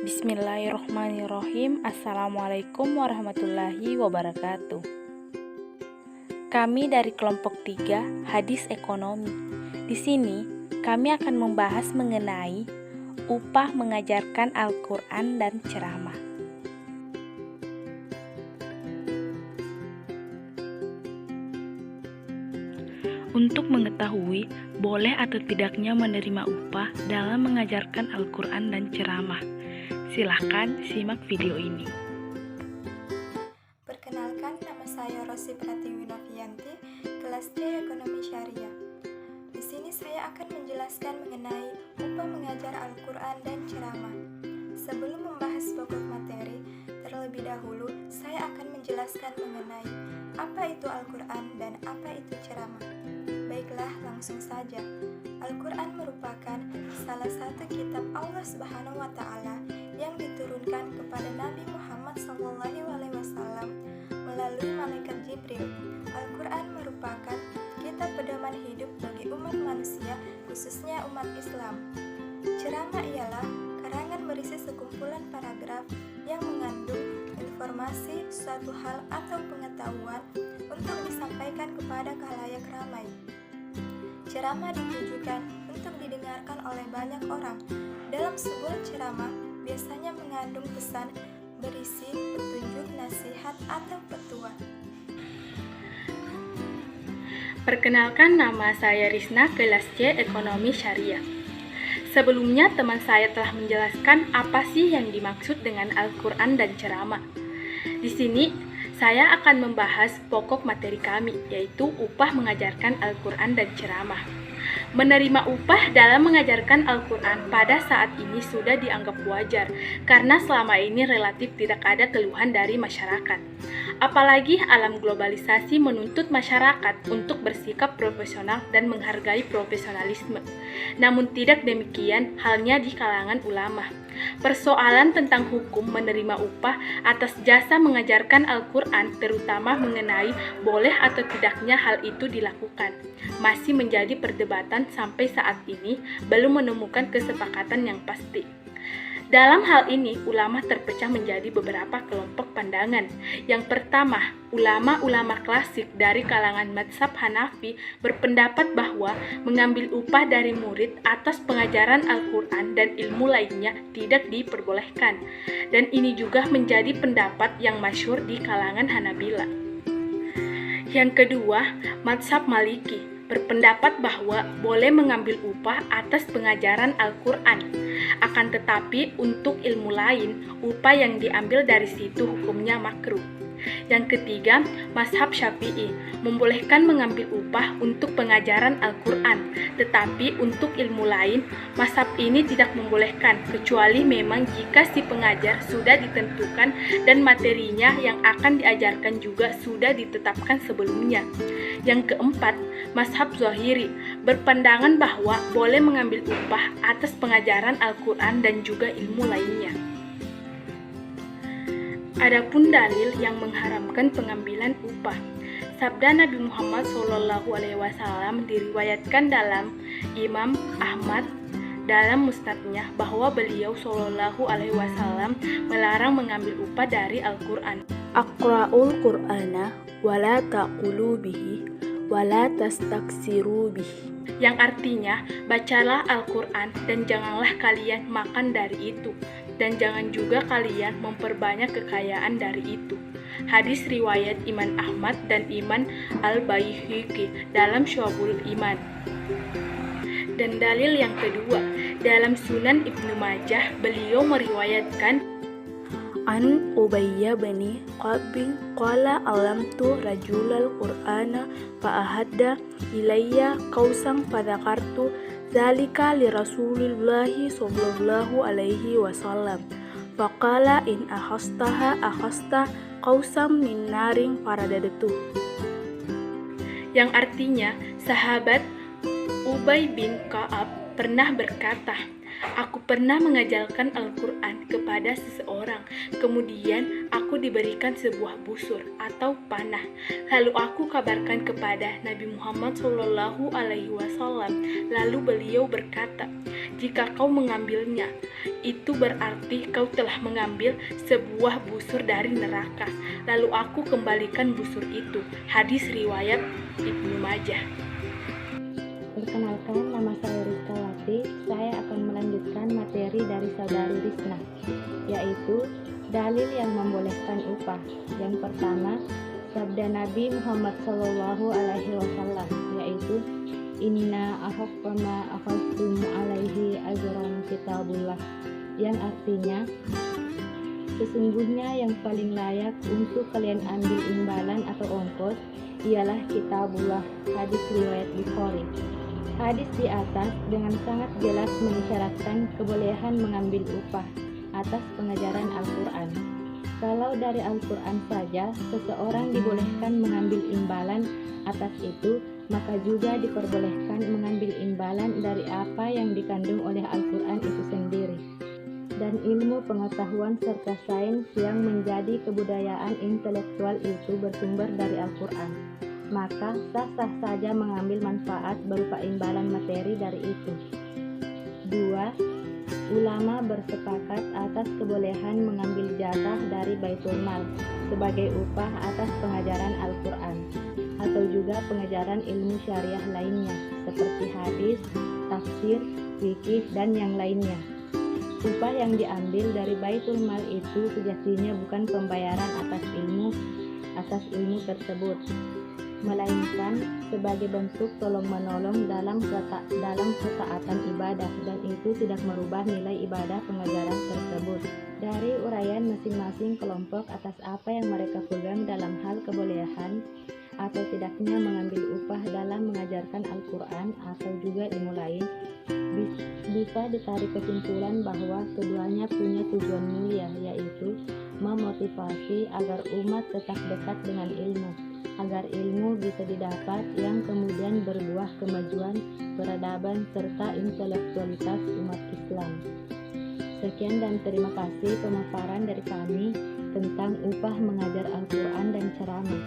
Bismillahirrohmanirrohim. Assalamualaikum warahmatullahi wabarakatuh. Kami dari kelompok 3 Hadis Ekonomi. Di sini kami akan membahas mengenai upah mengajarkan Al-Quran dan ceramah. Untuk mengetahui boleh atau tidaknya menerima upah dalam mengajarkan Al-Quran dan ceramah, silahkan simak video ini. Perkenalkan, nama saya Rosi Pratiwi Novianti, kelas C Ekonomi Syariah. Di sini saya akan menjelaskan mengenai upah mengajar Al-Quran dan ceramah. Sebelum membahas pokok materi, terlebih dahulu saya akan menjelaskan mengenai apa itu Al-Quran dan apa itu ceramah. Baiklah, langsung saja. Al-Quran merupakan salah satu kitab Allah Subhanahu wa Ta'ala yang diturunkan kepada Nabi Muhammad SAW melalui malaikat Jibril. Al-Quran merupakan kitab pedoman hidup bagi umat manusia, khususnya umat Islam. Ceramah ialah karangan berisi sekumpulan paragraf yang mengandung informasi suatu hal atau pengetahuan untuk disampaikan kepada khalayak ramai. Ceramah ditujukan untuk didengarkan oleh banyak orang. Dalam sebuah ceramah biasanya mengandung pesan berisi petunjuk, nasihat, atau petua. Perkenalkan, nama saya Risna, kelas C Ekonomi Syariah. Sebelumnya teman saya telah menjelaskan apa sih yang dimaksud dengan Al-Quran dan ceramah. Di sini saya akan membahas pokok materi kami, yaitu upah mengajarkan Al-Quran dan ceramah. Menerima upah dalam mengajarkan Al-Quran pada saat ini sudah dianggap wajar, karena selama ini relatif tidak ada keluhan dari masyarakat. Apalagi alam globalisasi menuntut masyarakat untuk bersikap profesional dan menghargai profesionalisme. Namun tidak demikian halnya di kalangan ulama. Persoalan tentang hukum menerima upah atas jasa mengajarkan Al-Quran, terutama mengenai boleh atau tidaknya hal itu dilakukan, masih menjadi perdebatan sampai saat ini, belum menemukan kesepakatan yang pasti. Dalam hal ini, ulama terpecah menjadi beberapa kelompok pandangan. Yang pertama, ulama-ulama klasik dari kalangan mazhab Hanafi berpendapat bahwa mengambil upah dari murid atas pengajaran Al-Quran dan ilmu lainnya tidak diperbolehkan. Dan ini juga menjadi pendapat yang masyhur di kalangan Hanabila. Yang kedua, mazhab Maliki berpendapat bahwa boleh mengambil upah atas pengajaran Al-Quran. Akan tetapi untuk ilmu lain, upah yang diambil dari situ hukumnya makruh. Yang ketiga, mazhab Syafi'i membolehkan mengambil upah untuk pengajaran Al-Quran, tetapi untuk ilmu lain, mazhab ini tidak membolehkan, kecuali memang jika si pengajar sudah ditentukan dan materinya yang akan diajarkan juga sudah ditetapkan sebelumnya. Yang keempat, mazhab Zahiri berpandangan bahwa boleh mengambil upah atas pengajaran Al-Quran dan juga ilmu lainnya. Adapun dalil yang mengharamkan pengambilan upah, sabda Nabi Muhammad SAW diriwayatkan dalam Imam Ahmad dalam musnadnya bahwa beliau SAW melarang mengambil upah dari Al-Quran. Aqra'ul Qur'ana wala taqulu bihi wala tastaksiru bihi, yang artinya bacalah Al-Quran dan janganlah kalian makan dari itu, dan jangan juga kalian memperbanyak kekayaan dari itu. Hadis riwayat Imam Ahmad dan Imam Al-Baihaqi dalam Syu'abul Iman. Dan dalil yang kedua, dalam Sunan Ibnu Majah beliau meriwayatkan An Ubayyah bin Qabin qala alamtu rajulal Qur'ana fa'ahadda ilayya qausan fadzakartu dzalika li Rasulillahi sallallahu alaihi wasallam faqala in akhastaha akhasta qausam min naring faradadtu, yang artinya sahabat Ubay bin Ka'ab pernah berkata, Aku pernah mengajarkan Al-Quran kepada seseorang, kemudian aku diberikan sebuah busur atau panah. Lalu aku kabarkan kepada Nabi Muhammad SAW. Lalu beliau berkata, "Jika kau mengambilnya, itu berarti kau telah mengambil sebuah busur dari neraka." Lalu aku kembalikan busur itu. Hadis riwayat Ibnu Majah. Perkenalkan, nama saya Rizka Wati. Saya akan melanjutkan materi dari saudari Risna, yaitu dalil yang membolehkan upah. Yang pertama, sabda Nabi Muhammad SAW, yaitu Inna ahaqqa ma akhadtum alaihi ajran kitabullah, yang artinya sesungguhnya yang paling layak untuk kalian ambil imbalan atau ongkos ialah kitabullah. Hadis riwayat Bukhari. Hadis di atas dengan sangat jelas mengisyaratkan kebolehan mengambil upah atas pengajaran Al-Quran. Kalau dari Al-Quran saja seseorang dibolehkan mengambil imbalan atas itu, maka juga diperbolehkan mengambil imbalan dari apa yang dikandung oleh Al-Quran itu sendiri. Dan ilmu pengetahuan serta sains yang menjadi kebudayaan intelektual itu bersumber dari Al-Quran, maka sah-sah saja mengambil manfaat berupa imbalan materi dari itu. 2. Ulama bersepakat atas kebolehan mengambil jatah dari Baitul Mal sebagai upah atas pengajaran Al-Quran atau juga pengajaran ilmu syariah lainnya seperti hadis, tafsir, fikih, dan yang lainnya. Upah yang diambil dari Baitul Mal itu sejatinya bukan pembayaran atas ilmu tersebut, melainkan sebagai bentuk tolong-menolong dalam ketaatan ibadah, dan itu tidak merubah nilai ibadah pengajaran tersebut. Dari uraian masing-masing kelompok atas apa yang mereka pegang dalam hal kebolehan atau tidaknya mengambil upah dalam mengajarkan Al-Quran atau juga ilmu lain, bisa ditarik kesimpulan bahwa keduanya punya tujuan mulia, yaitu memotivasi agar umat tetap dekat dengan ilmu, agar ilmu bisa didapat yang kemudian berbuah kemajuan, peradaban, serta intelektualitas umat Islam. Sekian dan terima kasih pemaparan dari kami tentang upah mengajar Al-Quran dan ceramah.